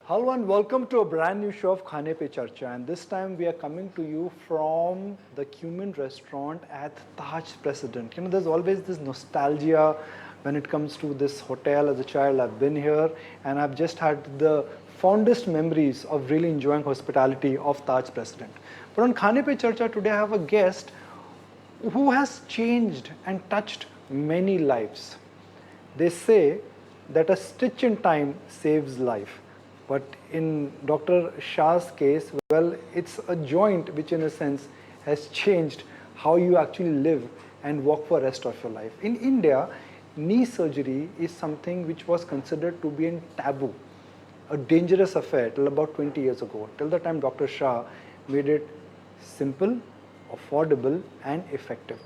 Hello and welcome to a brand new show of Khaane Pe Charcha, and this time we are coming to you from the Cumin restaurant at Taj President. You know, there's always this nostalgia when it comes to this hotel. As a child, I've been here and I've just had the fondest memories of really enjoying hospitality of Taj President. But on Khaane Pe Charcha today I have a guest who has changed and touched many lives. They say that a stitch in time saves life. But in Dr. Shah's case, well, it's a joint which in a sense has changed how you actually live and work for the rest of your life. In India, knee surgery is something which was considered to be a taboo, a dangerous affair till about 20 years ago, till the time Dr. Shah made it simple, affordable and effective.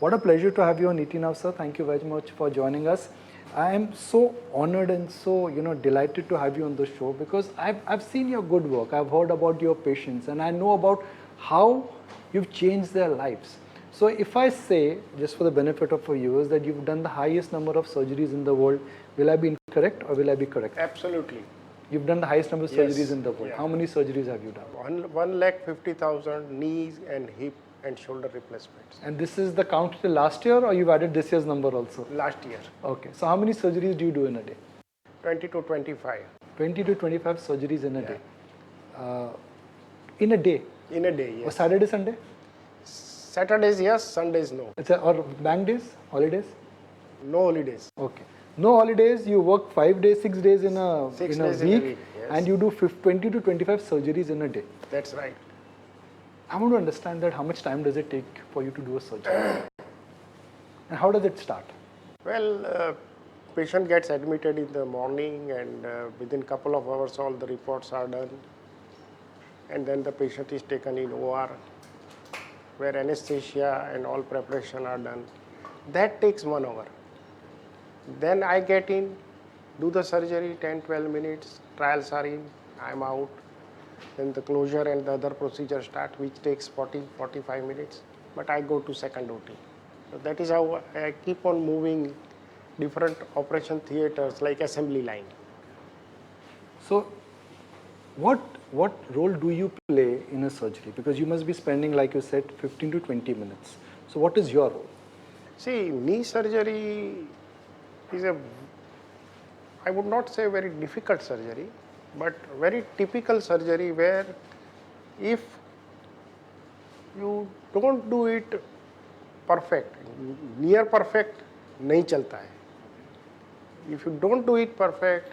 What a pleasure to have you on ET Now, sir. Thank you very much for joining us. I am so honored and so delighted to have you on the show because I've seen your good work. I've heard about your patients and I know about how you've changed their lives. So if I say, just for the benefit of our viewers, that you've done the highest number of surgeries in the world, will I be incorrect or will I be correct? Absolutely. You've done the highest number of surgeries in the world. Yeah. How many surgeries have you done? 1,50,000 knees and hip and shoulder replacements. And this is the count till last year or you've added this year's number also? Last year. Okay. So how many surgeries do you do in a day? 20 to 25. 20 to 25 surgeries in a day. In a day? In a day, yes. Or Saturday, Sunday? Saturdays, yes. Sundays, no. Or bank days? Holidays? No holidays. Okay. No holidays, you work 5 days, 6 days in a, Six in a days week, in a week, yes. And you do 20 to 25 surgeries in a day. That's right. I want to understand that how much time does it take for you to do a surgery? And how does it start? Well, patient gets admitted in the morning and within couple of hours all the reports are done. And then the patient is taken in OR where anesthesia and all preparation are done. That takes 1 hour. Then I get in, do the surgery, 10-12 minutes, trials are in, I'm out. Then the closure and the other procedure start, which takes 40-45 minutes. But I go to second OT. So that is how I keep on moving different operation theaters like assembly line. So, what role do you play in a surgery? Because you must be spending, like you said, 15 to 20 minutes. So, what is your role? See, knee surgery is I would not say very difficult surgery, but very typical surgery where if you don't do it perfect, near perfect nahi chalta hai. If you don't do it perfect,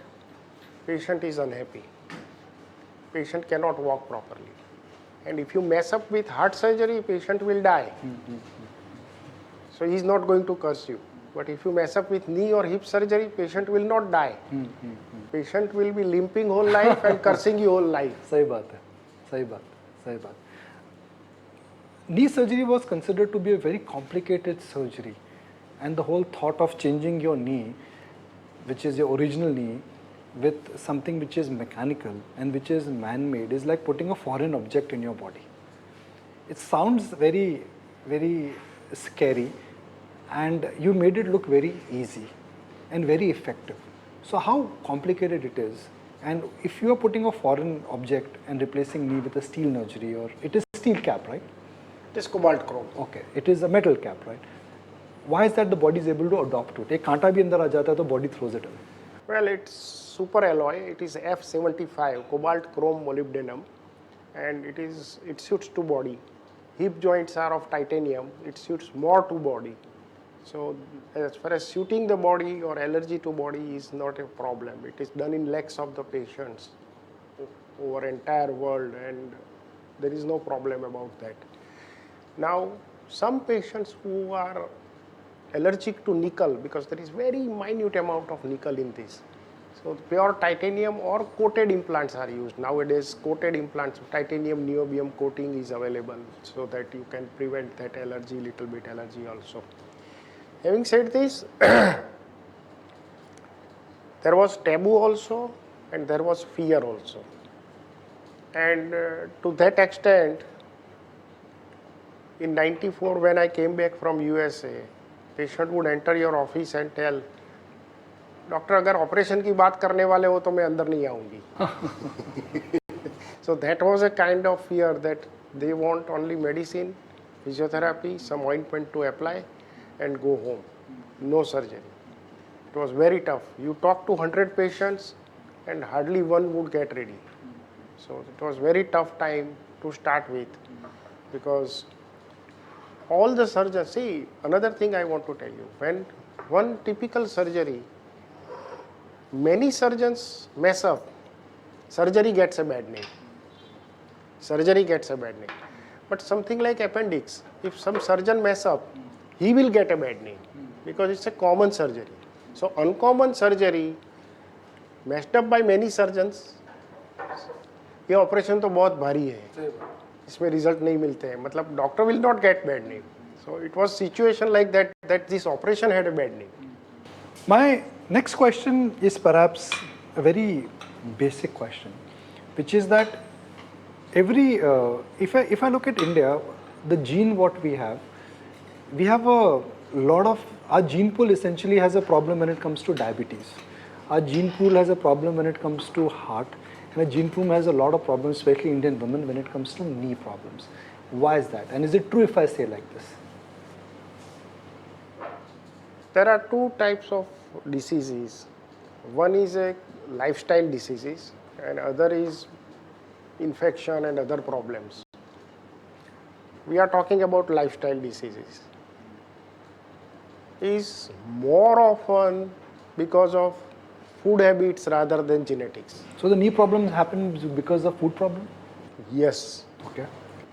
patient is unhappy. Patient cannot walk properly. And if you mess up with heart surgery, patient will die. So he is not going to curse you. But if you mess up with knee or hip surgery, patient will not die. Patient will be limping whole life and cursing you whole life. Sahi baat hai. Sahi baat. Sahi baat. Knee surgery was considered to be a very complicated surgery. And the whole thought of changing your knee, which is your original knee, with something which is mechanical and which is man-made, is like putting a foreign object in your body. It sounds very, very scary. And you made it look very easy and very effective. So how complicated it is, and if you are putting a foreign object and replacing knee with a steel surgery, or it is steel cap, right? It is cobalt chrome. Okay, it is a metal cap, right? Why is that the body is able to adopt to it? Ek kaanta bhi andar aa jata hai to body throws it away. Well, it's super alloy. It is F75 cobalt chrome molybdenum, and it suits to body. Hip joints are of titanium. It suits more to body. So as far as suiting the body or allergy to body is not a problem. It is done in lakhs of the patients over entire world and there is no problem about that. Now some patients who are allergic to nickel, because there is very minute amount of nickel in this. So pure titanium or coated implants are used. Nowadays coated implants, titanium niobium coating is available so that you can prevent that allergy, little bit allergy also. Having said this, there was taboo also and there was fear also. And to that extent, in '94 when I came back from USA, patient would enter your office and tell, doctor अगर operation की बात करने वाले हो तो मैं अंदर नहीं आऊंगी. So that was a kind of fear that they want only medicine, physiotherapy, some ointment to apply and go home. No surgery. It was very tough. You talk to 100 patients and hardly one would get ready. So it was very tough time to start with, because all the surgeons, see, another thing I want to tell you, when one typical surgery, many surgeons mess up, surgery gets a bad name. Surgery gets a bad name. But something like appendix, if some surgeon mess up, he will get a bad name because it's a common surgery. So uncommon surgery messed up by many surgeons, ये operation तो बहुत भारी है, इसमें result नहीं मिलते हैं, मतलब doctor will not gate bad name. So it was situation like that this operation had a bad name. My next question is perhaps a very basic question, which is that if I look at India, the gene what we have a lot of, our gene pool essentially has a problem when it comes to diabetes. Our gene pool has a problem when it comes to heart, and our gene pool has a lot of problems, especially Indian women, when it comes to knee problems. Why is that? And is it true if I say like this? There are two types of diseases. One is a lifestyle diseases and other is infection and other problems. We are talking about lifestyle diseases. Is more often because of food habits rather than genetics. So the knee problems happen because of food problem? Yes. Okay.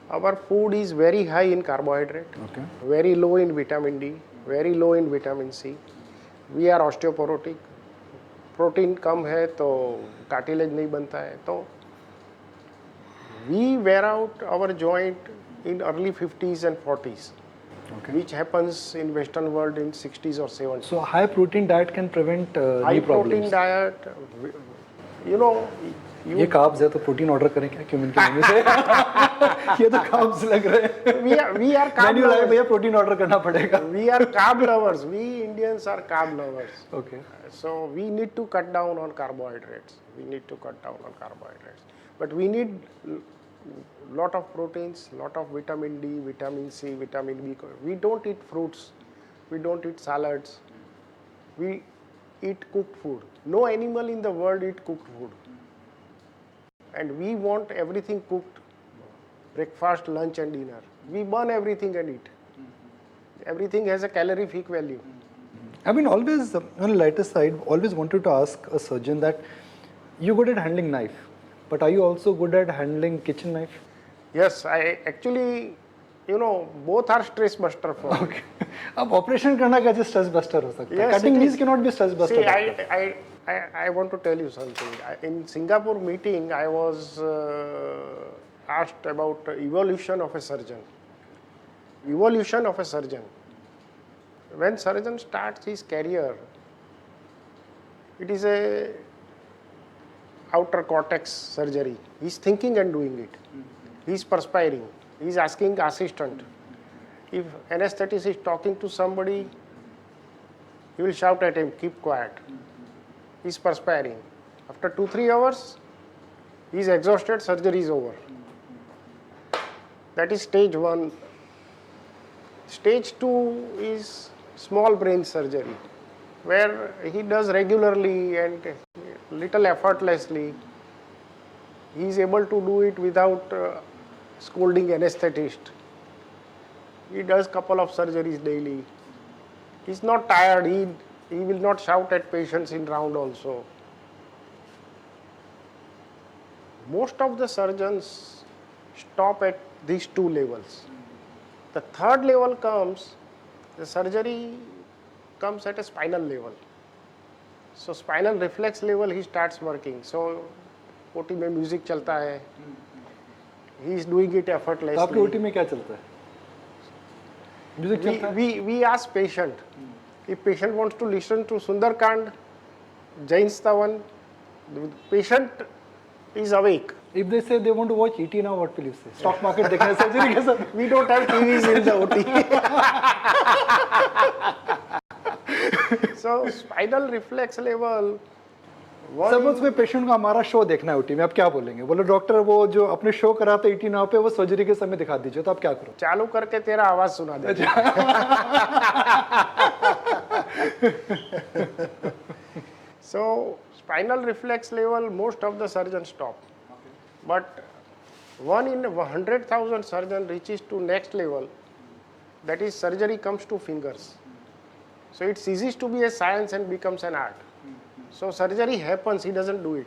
Our food is very high in carbohydrate, Okay. very low in vitamin D, very low in vitamin C. We are osteoporotic. Protein कम है तो cartilage नहीं बनता है, तो we wear out our joint in early 50s and 40s, Okay. which happens in Western world in 60s or 70s. So high protein diet can prevent High knee protein problems. diet, you know, ये carbs है तो protein order करें क्या cumin के menu से? ये तो carbs लग रहे हैं. we are carb menu like lovers. भैया प्रोटीन ऑर्डर करना पड़ेगा. We are carb lovers. We Indians are carb lovers. Okay. So we need to cut down on carbohydrates. But we need lot of proteins, lot of vitamin D, vitamin C, vitamin B. We don't eat fruits. We don't eat salads. We eat cooked food. No animal in the world eat cooked food. And we want everything cooked. Breakfast, lunch and dinner. We burn everything and eat. Everything has a calorific value. I mean, always on the lighter side, always wanted to ask a surgeon that you're good at handling knife, but are you also good at handling kitchen knife? Yes, I actually, you know, both are stress buster for me. Okay. अब operation करना कैसे stress buster हो सकता है? Yes, cutting it knees is. Can not be stress See, buster. I want to tell you something. In Singapore meeting, I was asked about evolution of a surgeon. Evolution of a surgeon. When surgeon starts his career, it is a outer cortex surgery. He's thinking and doing it. He's perspiring. He's asking assistant. If anesthetist is talking to somebody, he will shout at him, keep quiet. He's perspiring. After 2-3 hours, he's exhausted, surgery is over. That is stage 1. Stage 2 is small brain surgery, where he does regularly and little effortlessly. He is able to do it without scolding anesthetist. He does couple of surgeries daily. He's not tired. He will not shout at patients in round also. Most of the surgeons stop at these 2 levels. The 3rd level comes, the surgery comes at a spinal level. So spinal reflex level he starts working. So OT में music चलता है. He is doing it effortlessly. आपके OT में क्या चलता है? Music चलता है? We ask patient. If patient wants to listen to Sundarkand, Jain Stavan, the patient is awake. If they say they want to watch ET now, what will you say? Stock market देखने surgery के साथ? We don't have TVs in the OT. So spinal reflex level. Suppose में patient को हमारा show देखना है OT में, आप क्या बोलेंगे? बोलो डॉक्टर वो जो अपने शो कराते 18 पे वो सर्जरी के समय दिखा दीजिए, तो आप क्या करो? चालू करके तेरा आवाज सुना दे. So spinal reflex level, most of the surgeons stop. But 1 in 100,000 surgeon reaches to next level. That is, surgery comes to fingers. So it ceases to be a science and becomes an art. So surgery happens, he doesn't do it.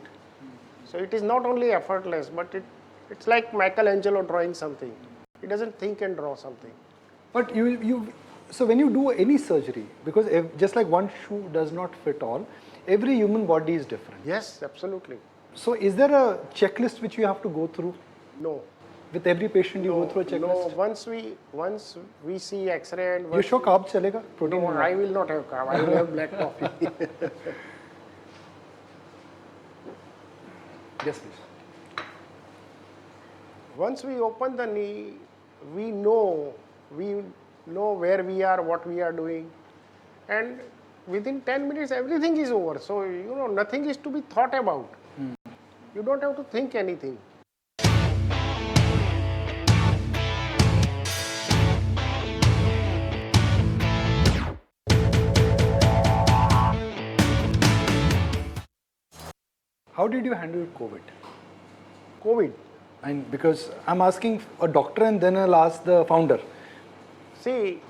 So it is not only effortless, but it's like Michelangelo drawing something. He doesn't think and draw something. But so when you do any surgery, because just like one shoe does not fit all, every human body is different. Yes, absolutely. So is there a checklist which you have to go through? No. With every patient you go through a checklist? No, once we see X-ray and... You show carb chalega? Protein? No, I will not have carb. I will have black coffee. Yes, please. Once we open the knee, we know where we are, what we are doing, and within 10 minutes everything is over. So nothing is to be thought about. You don't have to think anything. How did you handle COVID? COVID. And because I'm asking a doctor and then I'll ask the founder. See,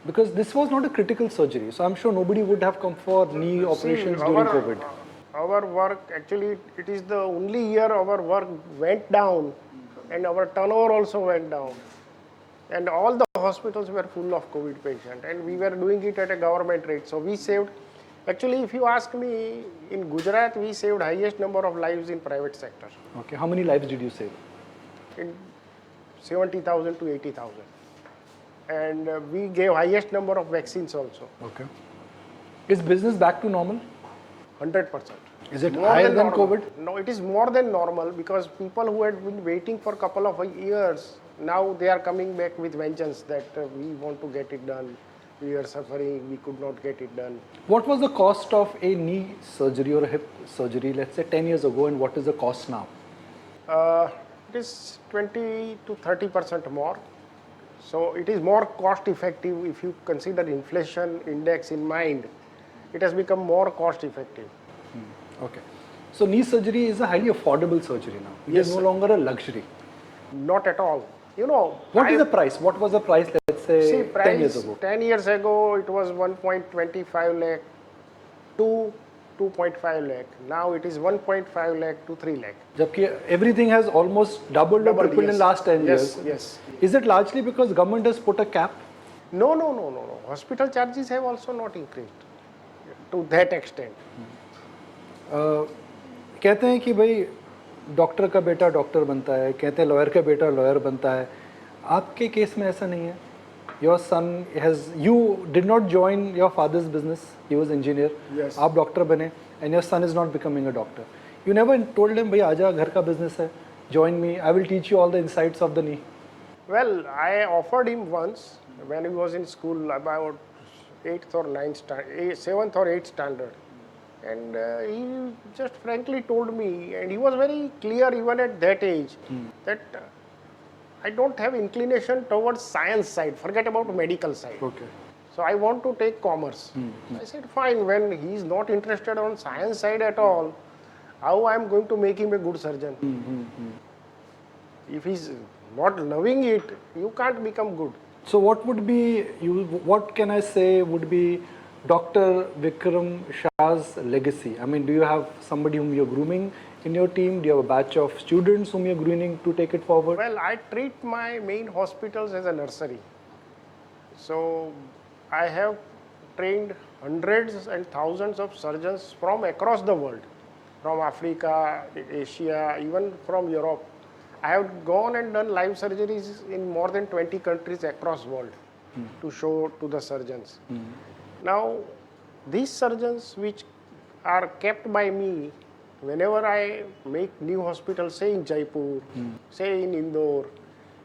because this was not a critical surgery, so I'm sure nobody would have come for knee operations during COVID. Our work, actually, it is the only year our work went down and our turnover also went down. And all the hospitals were full of COVID patients and we were doing it at a government rate. So we saved, actually, if you ask me, in Gujarat, we saved highest number of lives in private sector. Okay, how many lives did you save? In 70,000 to 80,000. And we gave highest number of vaccines also. Okay. Is business back to normal? 100%. Is it higher than COVID? No, it is more than normal because people who had been waiting for a couple of years, now they are coming back with vengeance that we want to get it done. We are suffering, we could not get it done. What was the cost of a knee surgery or a hip surgery, let's say 10 years ago, and what is the cost now? It is 20 to 30% more. So it is more cost effective if you consider inflation index in mind. It has become more cost effective. Okay. So knee surgery is a highly affordable surgery now. It is no longer a luxury. Not at all. What is the price? What was the price, let's say, 10 years ago? 10 years ago, it was 1.25 lakh to 2.5 lakh. Now it is 1.5 lakh to 3 lakh. Jabki everything has almost doubled or tripled in last 10 years. Yes. Is it largely because government has put a cap? No. Hospital charges have also not increased to that extent. कहते हैं कि भाई doctor का बेटा doctor बनता है, कहते हैं लॉयर का बेटा लॉयर बनता है. आपके केस में ऐसा नहीं है. Your son you did not join your father's business. He was engineer. Yes. आप डॉक्टर बने, and your son is not becoming a doctor. You never told him, भाई आजा घर का business है, join me. I will teach you all the insights of the knee. Well, I offered him once when he was in school about 7th or 8th standard. And he just frankly told me, and he was very clear even at that age, that I don't have inclination towards science side, forget about medical side. Okay. So I want to take commerce. I said, fine, when he is not interested on science side at all, how I am going to make him a good surgeon? If he's not loving it, you can't become good. So what can I say would be Dr. Vikram Shah's legacy? I mean, do you have somebody whom you're grooming in your team? Do you have a batch of students whom you're grooming to take it forward? Well, I treat my main hospitals as a nursery. So I have trained hundreds and thousands of surgeons from across the world, from Africa, Asia, even from Europe. I have gone and done live surgeries in more than 20 countries across the world to show to the surgeons. Now, these surgeons which are kept by me, whenever I make new hospitals, say in Jaipur, say in Indore,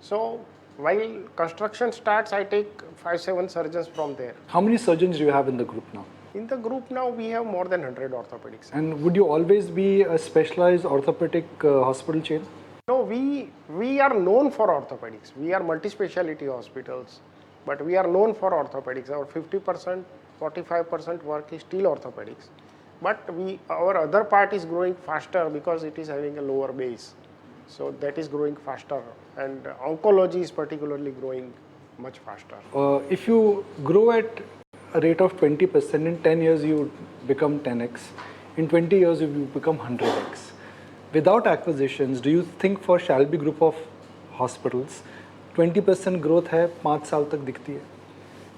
so While construction starts, I take 5-7 surgeons from there. How many surgeons do you have in the group now? In the group now, we have more than 100 orthopedics. And would you always be a specialized orthopedic hospital chain? No, we are known for orthopedics. We are multi-speciality hospitals, but we are known for orthopedics. Our 50%, 45% work is still orthopedics. But our other part is growing faster because it is having a lower base. So that is growing faster, and oncology is particularly growing much faster. If you grow at a rate of 20%, in 10 years you become 10x. In 20 years you become 100x. Without acquisitions, do you think for Shalby group of hospitals, 20% growth है 5 साल तक दिखती है?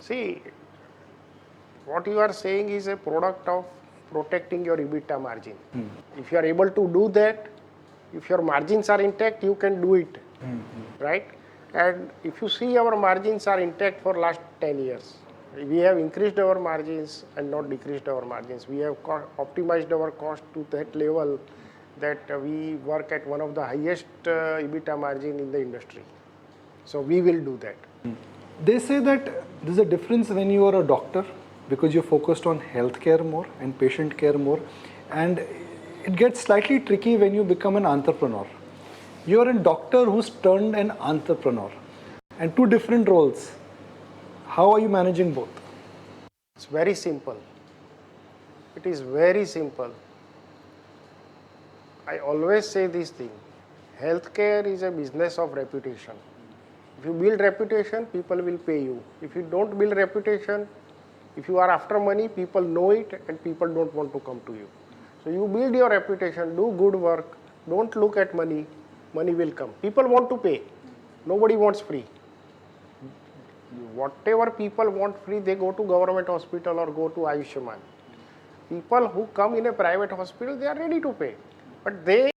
See, what you are saying is a product of protecting your EBITDA margin. If you are able to do that, if your margins are intact, you can do it, right? And if you see, our margins are intact for last 10 years. We have increased our margins and not decreased our margins. We have optimized our cost to that level that we work at one of the highest EBITDA margin in the industry. So we will do that. They say that there's a difference when you are a doctor because you're focused on healthcare more and patient care more, and it gets slightly tricky when you become an entrepreneur. You're a doctor who's turned an entrepreneur, and two different roles. How are you managing both? It's very simple. It is very simple. I always say this thing. Healthcare is a business of reputation. If you build reputation, people will pay you. If you don't build reputation, if you are after money, people know it and people don't want to come to you. So you build your reputation, do good work, don't look at money, money will come. People want to pay. Nobody wants free. Whatever people want free, they go to government hospital or go to Ayushman. People who come in a private hospital, they are ready to pay. But they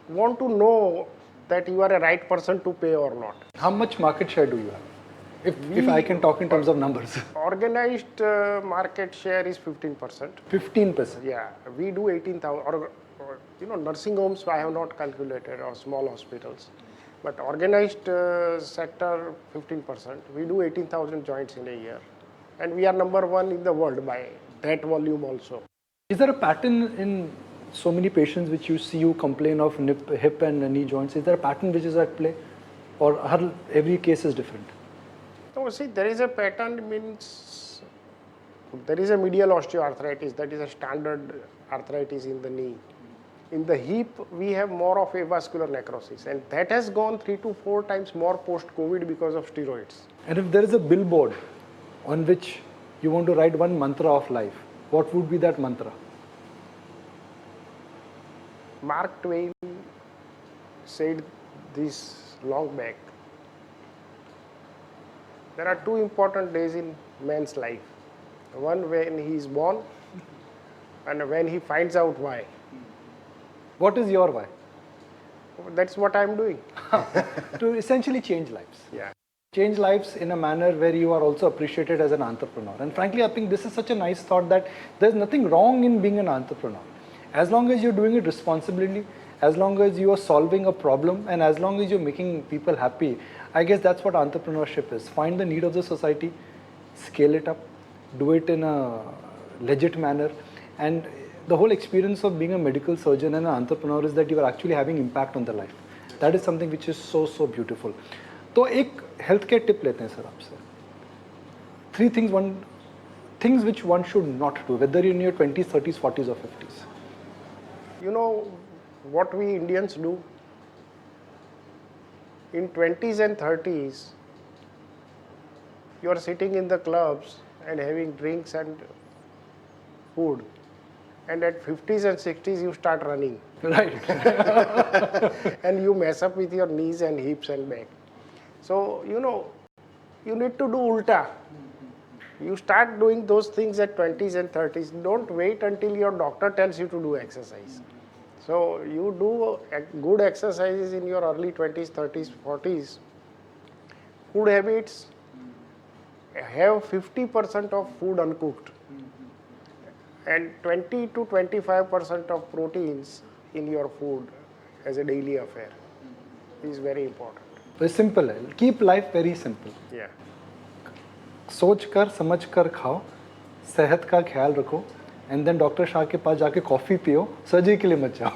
want to know that you are a right person to pay or not. How much market share do you have? If I can talk in terms of numbers. Organized market share is 15%. 15%? Yeah, we do 18,000, or nursing homes I have not calculated, or small hospitals. But organized sector, 15%. We do 18,000 joints in a year. And we are number one in the world by that volume also. Is there a pattern in so many patients which you see you complain of hip and knee joints? Is there a pattern which is at play? Or every case is different? No, see, there is a pattern, means there is a medial osteoarthritis, that is a standard arthritis in the knee. In the hip, we have more of avascular necrosis, and that has gone 3 to 4 times more post-COVID because of steroids. And if there is a billboard on which you want to write one mantra of life, what would be that mantra? Mark Twain said this long back. There are 2 important days in man's life. One when he is born and when he finds out why. What is your why? That's what I'm doing. To essentially change lives. Yeah. Change lives in a manner where you are also appreciated as an entrepreneur. And frankly, I think this is such a nice thought that there's nothing wrong in being an entrepreneur. As long as you're doing it responsibly, as long as you are solving a problem, and as long as you're making people happy, I guess that's what entrepreneurship is. Find the need of the society, scale it up, do it in a legit manner. And the whole experience of being a medical surgeon and an entrepreneur is that you are actually having impact on the life. That is something which is so, so beautiful. तो एक healthcare tip लेते हैं sir आपसे. 3 things which one should not do, whether you're in your 20s, 30s, 40s or 50s. You know what we Indians do? In 20s and 30s, you are sitting in the clubs and having drinks and food. And at 50s and 60s, you start running. Right. And you mess up with your knees and hips and back. So, you need to do ulta. You start doing those things at 20s and 30s. Don't wait until your doctor tells you to do exercise. So, you do good exercises in your early 20s, 30s, 40s. Food habits, have 50% of food uncooked. And 20 to 25% of proteins in your food as a daily affair is very important. तो simple है, keep life very simple. Yeah. सोच कर समझ कर खाओ, सेहत का ख्याल रखो, एंड देन डॉक्टर शाह के पास जाके कॉफ़ी पियो, सर्जरी के लिए मत जाओ।